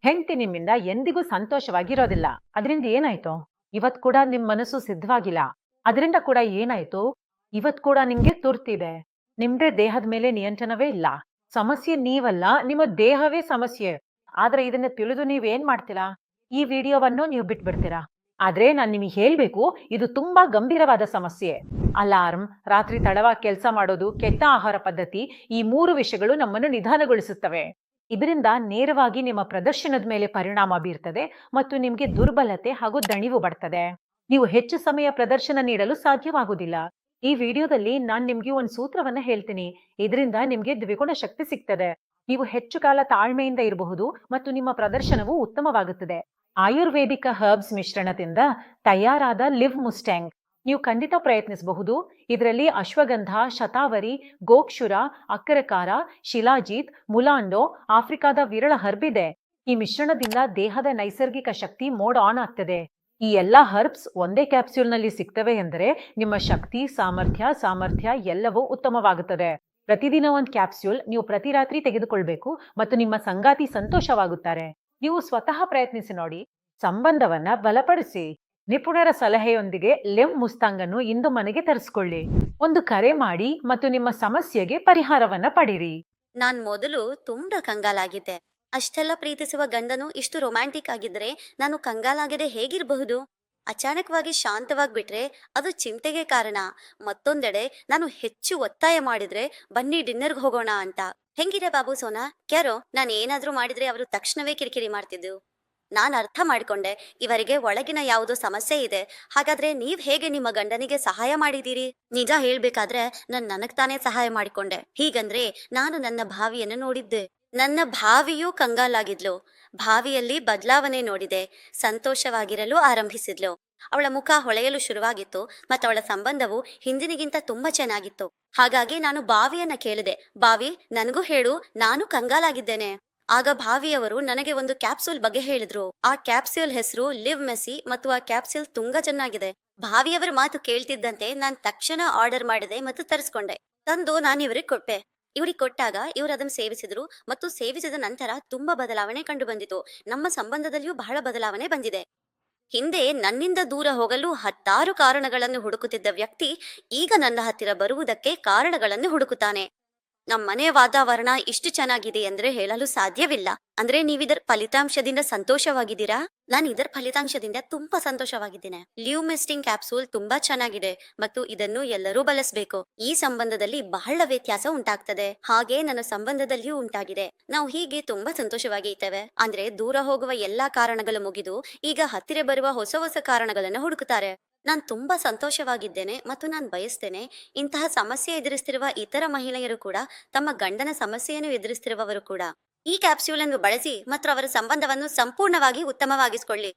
ಹೆಂಡತಿ ನಿಮ್ಮಿಂದ ಎಂದಿಗೂ ಸಂತೋಷವಾಗಿರೋದಿಲ್ಲ. ಅದರಿಂದ ಏನಾಯ್ತು? ಇವತ್ ಕೂಡ ನಿಮ್ ಮನಸ್ಸು ಸಿದ್ಧವಾಗಿಲ್ಲ. ಅದರಿಂದ ಕೂಡ ಏನಾಯ್ತು? ಇವತ್ ಕೂಡ ನಿಮ್ಗೆ ತುರ್ತಿದೆ. ನಿಮ್ದೇ ದೇಹದ ಮೇಲೆ ನಿಯಂತ್ರಣವೇ ಇಲ್ಲ. ಸಮಸ್ಯೆ ನೀವಲ್ಲ, ನಿಮ್ಮ ದೇಹವೇ ಸಮಸ್ಯೆ. ಆದ್ರೆ ಇದನ್ನ ತಿಳಿದು ನೀವೇನ್ ಮಾಡ್ತೀರಾ? ಈ ವಿಡಿಯೋವನ್ನು ನೀವು ಬಿಟ್ಬಿಡ್ತೀರಾ. ಆದ್ರೆ ನಾನ್ ನಿಮಗೆ ಹೇಳ್ಬೇಕು, ಇದು ತುಂಬಾ ಗಂಭೀರವಾದ ಸಮಸ್ಯೆ. ಅಲಾರ್ಮ್, ರಾತ್ರಿ ತಡವಾಗಿ ಕೆಲಸ ಮಾಡೋದು, ಕೆಟ್ಟ ಆಹಾರ ಪದ್ಧತಿ, ಈ 3 ವಿಷಯಗಳು ನಮ್ಮನ್ನು ನಿಧಾನಗೊಳಿಸುತ್ತವೆ. ಇದರಿಂದ ನೇರವಾಗಿ ನಿಮ್ಮ ಪ್ರದರ್ಶನದ ಮೇಲೆ ಪರಿಣಾಮ ಬೀರ್ತದೆ ಮತ್ತು ನಿಮ್ಗೆ ದುರ್ಬಲತೆ ಹಾಗೂ ದಣಿವು ಬರ್ತದೆ. ನೀವು ಹೆಚ್ಚು ಸಮಯ ಪ್ರದರ್ಶನ ನೀಡಲು ಸಾಧ್ಯವಾಗುವುದಿಲ್ಲ. ಈ ವಿಡಿಯೋದಲ್ಲಿ ನಾನ್ ನಿಮ್ಗೆ ಒಂದು ಸೂತ್ರವನ್ನ ಹೇಳ್ತೀನಿ. ಇದರಿಂದ ನಿಮ್ಗೆ ದ್ವಿಗುಣ ಶಕ್ತಿ ಸಿಗ್ತದೆ. ನೀವು ಹೆಚ್ಚು ಕಾಲ ತಾಳ್ಮೆಯಿಂದ ಇರಬಹುದು ಮತ್ತು ನಿಮ್ಮ ಪ್ರದರ್ಶನವು ಉತ್ತಮವಾಗುತ್ತದೆ. ಆಯುರ್ವೇದಿಕ ಹರ್ಬ್ಸ್ ಮಿಶ್ರಣದಿಂದ ತಯಾರಾದ ಲಿವ್ ಮುಸ್ಟ್ಯಾಂಗ್ ನೀವು ಖಂಡಿತ ಪ್ರಯತ್ನಿಸಬಹುದು. ಇದರಲ್ಲಿ ಅಶ್ವಗಂಧ, ಶತಾವರಿ, ಗೋಕ್ಷುರ, ಅಕ್ಕರಕಾರ, ಶಿಲಾಜೀತ್, ಮುಲಾಂಡೋ, ಆಫ್ರಿಕಾದ ವಿರಳ ಹರ್ಬ್ ಇದೆ. ಈ ಮಿಶ್ರಣದಿಂದ ದೇಹದ ನೈಸರ್ಗಿಕ ಶಕ್ತಿ ಮೋಡ್ ಆನ್ ಆಗ್ತದೆ. ಈ ಎಲ್ಲಾ ಹರ್ಬ್ಸ್ ಒಂದೇ ಕ್ಯಾಪ್ಸ್ಯೂಲ್ನಲ್ಲಿ ಸಿಗ್ತವೆ ಎಂದರೆ ನಿಮ್ಮ ಶಕ್ತಿ, ಸಾಮರ್ಥ್ಯ ಎಲ್ಲವೂ ಉತ್ತಮವಾಗುತ್ತದೆ. ಪ್ರತಿದಿನ ಒಂದು ಕ್ಯಾಪ್ಸ್ಯೂಲ್ ನೀವು ಪ್ರತಿ ರಾತ್ರಿ ತೆಗೆದುಕೊಳ್ಬೇಕು ಮತ್ತು ನಿಮ್ಮ ಸಂಗಾತಿ ಸಂತೋಷವಾಗುತ್ತಾರೆ. ನೀವು ಸ್ವತಃ ಪ್ರಯತ್ನಿಸಿ ನೋಡಿ. ಸಂಬಂಧವನ್ನ ಬಲಪಡಿಸಿ. ನಿಪುಣರ ಸಲಹೆಯೊಂದಿಗೆ ಲಿವ್ ಮುಸ್ತಾಂಗ್ ಅನ್ನು ಇಂದು ಮನೆಗೆ ತರಿಸಿಕೊಳ್ಳಿ. ಒಂದು ಕರೆ ಮಾಡಿ ಮತ್ತು ನಿಮ್ಮ ಸಮಸ್ಯೆಗೆ ಪರಿಹಾರವನ್ನ ಪಡಿರಿ. ನಾನ್ ಮೊದಲು ತುಂಬಾ ಕಂಗಾಲಾಗಿದ್ದೆ. ಅಷ್ಟೆಲ್ಲ ಪ್ರೀತಿಸುವ ಗಂಡನು ಇಷ್ಟು ರೊಮ್ಯಾಂಟಿಕ್ ಆಗಿದ್ರೆ ನಾನು ಕಂಗಾಲಾಗದೆ ಹೇಗಿರಬಹುದು? ಅಚಾನಕವಾಗಿ ಶಾಂತವಾಗ್ಬಿಟ್ರೆ ಅದು ಚಿಂತೆಗೆ ಕಾರಣ. ಮತ್ತೊಂದೆಡೆ ನಾನು ಹೆಚ್ಚು ಒತ್ತಾಯ ಮಾಡಿದ್ರೆ ಬನ್ನಿ ಡಿನ್ನರ್ಗೆ ಹೋಗೋಣ ಅಂತ. ಹೆಂಗಿದೆ ಬಾಬು ಸೋನಾ? ಕ್ಯಾರೋ, ನಾನು ಏನಾದ್ರೂ ಮಾಡಿದ್ರೆ ಅವರು ತಕ್ಷಣವೇ ಕಿರಿಕಿರಿ ಮಾಡ್ತಿದ್ದು. ನಾನ್ ಅರ್ಥ ಮಾಡ್ಕೊಂಡೆ, ಇವರಿಗೆ ಒಳಗಿನ ಯಾವುದೋ ಸಮಸ್ಯೆ ಇದೆ. ಹಾಗಾದ್ರೆ ನೀವ್ ಹೇಗೆ ನಿಮ್ಮ ಗಂಡನಿಗೆ ಸಹಾಯ ಮಾಡಿದೀರಿ? ನಿಜ ಹೇಳ್ಬೇಕಾದ್ರೆ ನನಗ್ ತಾನೇ ಸಹಾಯ ಮಾಡಿಕೊಂಡೆ. ಹೀಗಂದ್ರೆ ನಾನು ನನ್ನ ಭಾವಿಯನ್ನು ನೋಡಿದ್ದೆ. ನನ್ನ ಭಾವಿಯೂ ಕಂಗಾಲಾಗಿದ್ಲು. ಭಾವಿಯಲ್ಲಿ ಬದಲಾವಣೆ ನೋಡಿದೆ. ಸಂತೋಷವಾಗಿರಲು ಆರಂಭಿಸಿದ್ಲು. ಅವಳ ಮುಖ ಹೊಳೆಯಲು ಶುರುವಾಗಿತ್ತು ಮತ್ತು ಅವಳ ಸಂಬಂಧವು ಹಿಂದಿನಿಗಿಂತ ತುಂಬಾ ಚೆನ್ನಾಗಿತ್ತು. ಹಾಗಾಗಿ ನಾನು ಭಾವಿಯನ್ನ ಕೇಳಿದೆ, ಭಾವಿ, ನನಗೂ ಹೇಳು, ನಾನು ಕಂಗಾಲಾಗಿದ್ದೇನೆ. ಆಗ ಭಾವಿಯವರು ನನಗೆ ಒಂದು ಕ್ಯಾಪ್ಸೂಲ್ ಬಗ್ಗೆ ಹೇಳಿದ್ರು. ಆ ಕ್ಯಾಪ್ಸ್ಯೂಲ್ ಹೆಸರು ಲಿವ್ ಮೆಸಿ ಮತ್ತು ಆ ಕ್ಯಾಪ್ಸ್ಯೂಲ್ ತುಂಬಾ ಚೆನ್ನಾಗಿದೆ. ಭಾವಿಯವರ ಮಾತು ಕೇಳ್ತಿದ್ದಂತೆ ನಾನ್ ತಕ್ಷಣ ಆರ್ಡರ್ ಮಾಡಿದೆ ಮತ್ತು ತರಿಸ್ಕೊಂಡೆ. ತಂದು ನಾನು ಇವ್ರಿಗೆ ಕೊಟ್ಟೆ. ಇವ್ರಿಗೆ ಕೊಟ್ಟಾಗ ಇವರು ಅದನ್ನು ಸೇವಿಸಿದ್ರು ಮತ್ತು ಸೇವಿಸಿದ ನಂತರ ತುಂಬಾ ಬದಲಾವಣೆ ಕಂಡು ಬಂದಿತು. ನಮ್ಮ ಸಂಬಂಧದಲ್ಲಿಯೂ ಬಹಳ ಬದಲಾವಣೆ ಬಂದಿದೆ. ಹಿಂದೆ ನನ್ನಿಂದ ದೂರ ಹೋಗಲು 10 ಕಾರಣಗಳನ್ನು ಹುಡುಕುತ್ತಿದ್ದ ವ್ಯಕ್ತಿ ಈಗ ನನ್ನ ಹತ್ತಿರ ಬರುವುದಕ್ಕೆ ಕಾರಣಗಳನ್ನು ಹುಡುಕುತ್ತಾನೆ. ನಮ್ಮ ಮನೆ ವಾತಾವರಣ ಇಷ್ಟು ಚೆನ್ನಾಗಿದೆ ಅಂದ್ರೆ ಹೇಳಲು ಸಾಧ್ಯವಿಲ್ಲ. ಅಂದ್ರೆ ನೀವಿದರ ಫಲಿತಾಂಶದಿಂದ ಸಂತೋಷವಾಗಿದ್ದೀರಾ? ನಾನು ಇದರ ಫಲಿತಾಂಶದಿಂದ ತುಂಬಾ ಸಂತೋಷವಾಗಿದ್ದೇನೆ. ಲಿವ್ ಮಿಸ್ಟಿಂಗ್ ಕ್ಯಾಪ್ಸೂಲ್ ತುಂಬಾ ಚೆನ್ನಾಗಿದೆ ಮತ್ತು ಇದನ್ನು ಎಲ್ಲರೂ ಬಳಸಬೇಕು. ಈ ಸಂಬಂಧದಲ್ಲಿ ಬಹಳ ವ್ಯತ್ಯಾಸ ಉಂಟಾಗ್ತದೆ. ಹಾಗೆ ನನ್ನ ಸಂಬಂಧದಲ್ಲಿಯೂ ಉಂಟಾಗಿದೆ. ನಾವು ಹೀಗೆ ತುಂಬಾ ಸಂತೋಷವಾಗಿ ಇದ್ದೇವೆ. ಅಂದ್ರೆ ದೂರ ಹೋಗುವ ಎಲ್ಲಾ ಕಾರಣಗಳು ಮುಗಿದು ಈಗ ಹತ್ತಿರ ಬರುವ ಹೊಸ ಹೊಸ ಕಾರಣಗಳನ್ನು ಹುಡುಕುತ್ತಾರೆ. ನಾನ್ ತುಂಬಾ ಸಂತೋಷವಾಗಿದ್ದೇನೆ ಮತ್ತು ನಾನು ಬಯಸ್ತೇನೆ ಇಂತಹ ಸಮಸ್ಯೆ ಎದುರಿಸ್ತಿರುವ ಇತರ ಮಹಿಳೆಯರು ಕೂಡ, ತಮ್ಮ ಗಂಡನ ಸಮಸ್ಯೆಯನ್ನು ಎದುರಿಸ್ತಿರುವವರು ಕೂಡ ಈ ಕ್ಯಾಪ್ಸ್ಯೂಲ್ ಅನ್ನು ಬಳಸಿ ಮತ್ತು ಅವರ ಸಂಬಂಧವನ್ನು ಸಂಪೂರ್ಣವಾಗಿ ಉತ್ತಮವಾಗಿಸಿಕೊಳ್ಳಿ.